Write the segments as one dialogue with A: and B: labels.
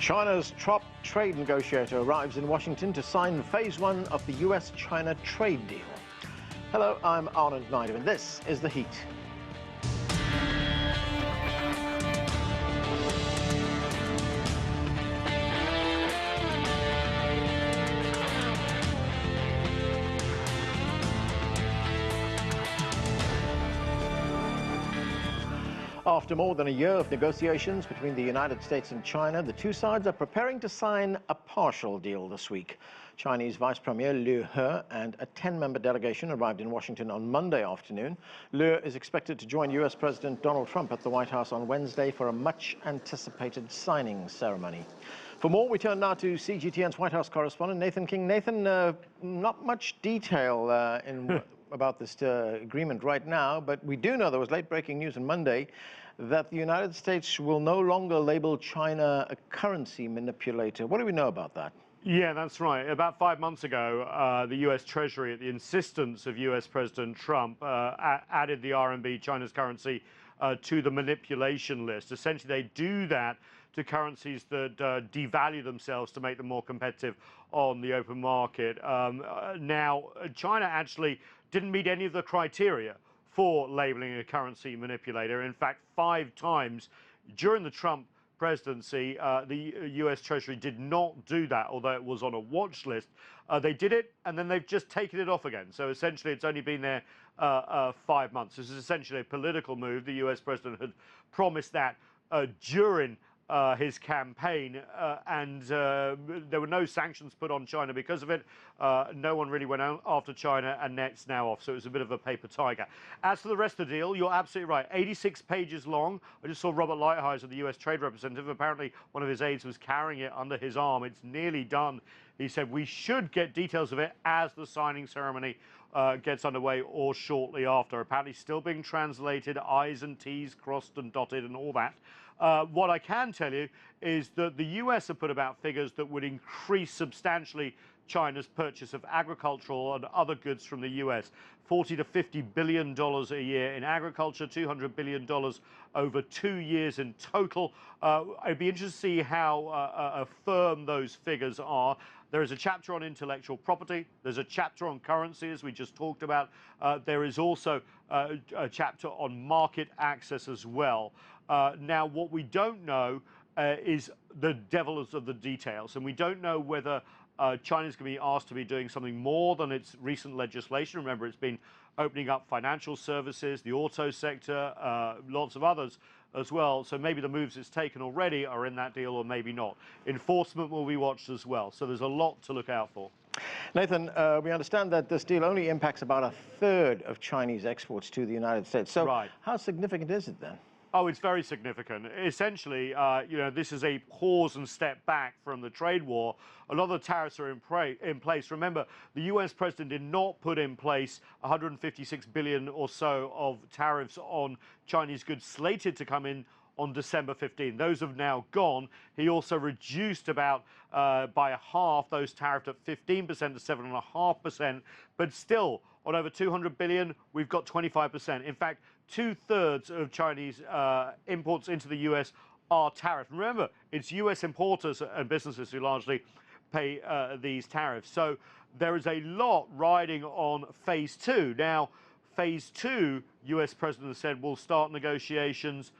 A: China's top trade negotiator arrives in Washington to sign phase one of the U.S.-China trade deal. Hello, I'm Arnold Knight, and this is The Heat. After more than a year of negotiations between the United States and China, the two sides are preparing to sign a partial deal this week. Chinese Vice Premier Liu He and a 10-member delegation arrived in Washington on Monday afternoon. Liu is expected to join U.S. President Donald Trump at the White House on Wednesday for a much-anticipated signing ceremony. For more, we turn now to CGTN's White House correspondent, Nathan King. Nathan, not much detail about this agreement right now, but we do know there was late-breaking news on Monday that the United States will no longer label China a currency manipulator. What do we know about that?
B: Yeah, that's right. About 5 months ago, the U.S. Treasury, at the insistence of U.S. President Trump, added the RMB, China's currency, to the manipulation list. Essentially, they do that to currencies that devalue themselves to make them more competitive on the open market. Now, China actually didn't meet any of the criteria for labeling a currency manipulator. In fact, 5 times during the Trump presidency, the U.S. Treasury did not do that, although it was on a watch list. They did it, and then they've just taken it off again. So essentially, it's only been there 5 months. This is essentially a political move. The U.S. president had promised that during his campaign, and there were no sanctions put on China because of it. No one really went after China, and it's now off. So it was a bit of a paper tiger. As for the rest of the deal, you're absolutely right. 86 pages long. I just saw Robert Lighthizer, the U.S. trade representative. Apparently, one of his aides was carrying it under his arm. It's nearly done. He said we should get details of it as the signing ceremony gets underway or shortly after. Apparently still being translated, I's and T's crossed and dotted and all that. What I can tell you is that the US have put about figures that would increase substantially China's purchase of agricultural and other goods from the US. $40 to $50 billion a year in agriculture, $200 billion over 2 years in total. I'd be interested to see how firm those figures are. There is a chapter on intellectual property. There's a chapter on currency, as we just talked about. There is also a chapter on market access as well. Now, what we don't know is the devils of the details, and we don't know whether China's going to be asked to be doing something more than its recent legislation. Remember, it's been opening up financial services, the auto sector, lots of others as well. So maybe the moves it's taken already are in that deal, or maybe not. Enforcement will be watched as well. So there's a lot to look out for.
A: Nathan, we understand that this deal only impacts about a third of Chinese exports to the United States. So
B: right.
A: How significant is it then?
B: Oh, it's very significant. Essentially, this is a pause and step back from the trade war. A lot of the tariffs are in place. Remember, the U.S. president did not put in place 156 billion or so of tariffs on Chinese goods slated to come in on December 15. Those have now gone. He also reduced about by half those tariffs at 15% to 7.5%. But still, on over 200 billion, we've got 25%. In fact, 2/3 of Chinese imports into the U.S. are tariffed. Remember, it's U.S. importers and businesses who largely pay these tariffs. So there is a lot riding on phase 2. Now, phase 2, U.S. president said, will start negotiations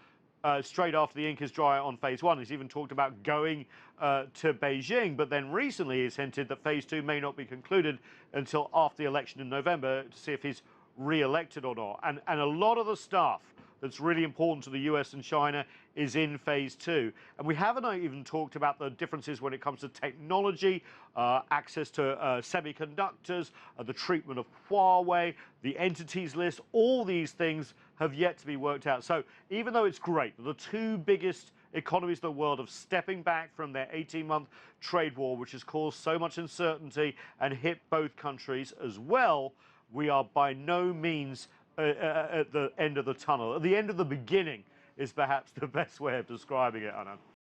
B: straight after the ink is dry on phase 1. He's even talked about going to Beijing, but then recently he's hinted that phase 2 may not be concluded until after the election in November to see if he's re-elected or not. And a lot of the stuff that's really important to the US and China is in phase 2. And we haven't even talked about the differences when it comes to technology, access to semiconductors, the treatment of Huawei, the entities list. All these things have yet to be worked out. So even though it's great that the two biggest economies in the world are stepping back from their 18-month trade war, which has caused so much uncertainty and hit both countries as well, we are by no means at the end of the tunnel. At the end of the beginning is perhaps the best way of describing it, Anna.